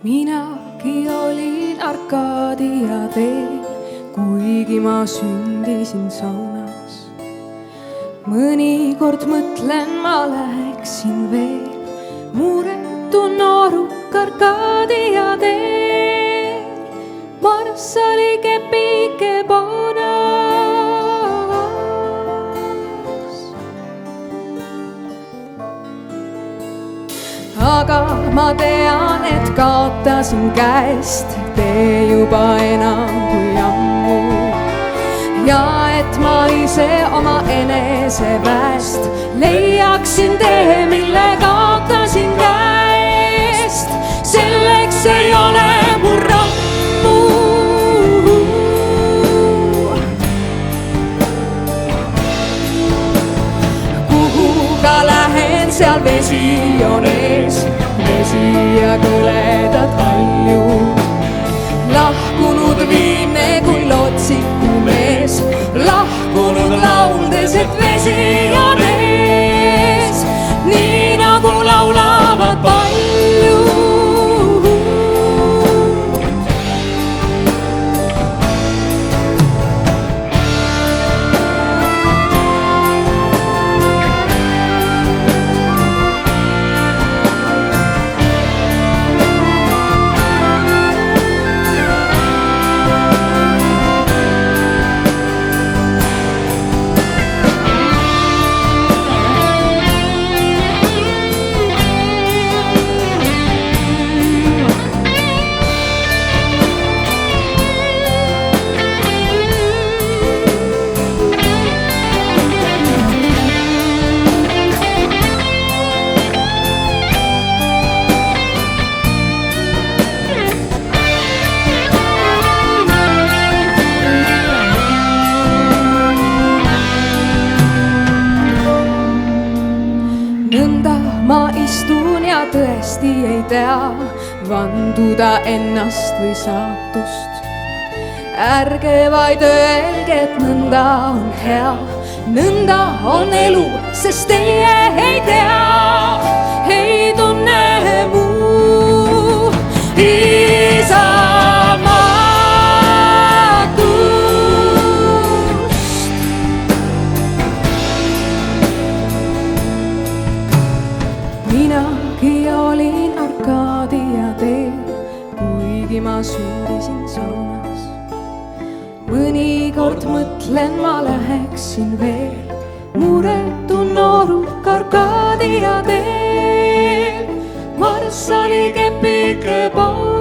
Minagi olin Arkadia teel, kuigi ma sündisin saunas. Mõnikord mõtlen, ma läheksin veel muretu nooruk Arkadia teel. Marssali kepike poonas. Aga ma tean, et kaotasin käest tee juba enam kui ammu. Ja et ma ise oma eneseväest leiaksin tee, mille kaotasin käest. Selleks ei ole mu rammu. Kuhu ka lähen, seal vesi on ees, vesi ja kõledad kalju. Lahkunud viimne kui lootsiku mees, lahkunud lauldes, et vesi on ees, nii nagu laulavad paljud. Nõnda ma istun ja tõesti ei tea vanduda ennast või saatust. Ärge vaid öelge, et nõnda on hea, nõnda on elu, sest teie ei tea, ei tunne muu isamatust. Minagi olin Arkadia teel, kuigi ma sündisin saunas. Mõnikord mõtlen, ma läheksin veel muretu nooruk Arkadia teel. Marssali kepike poonas.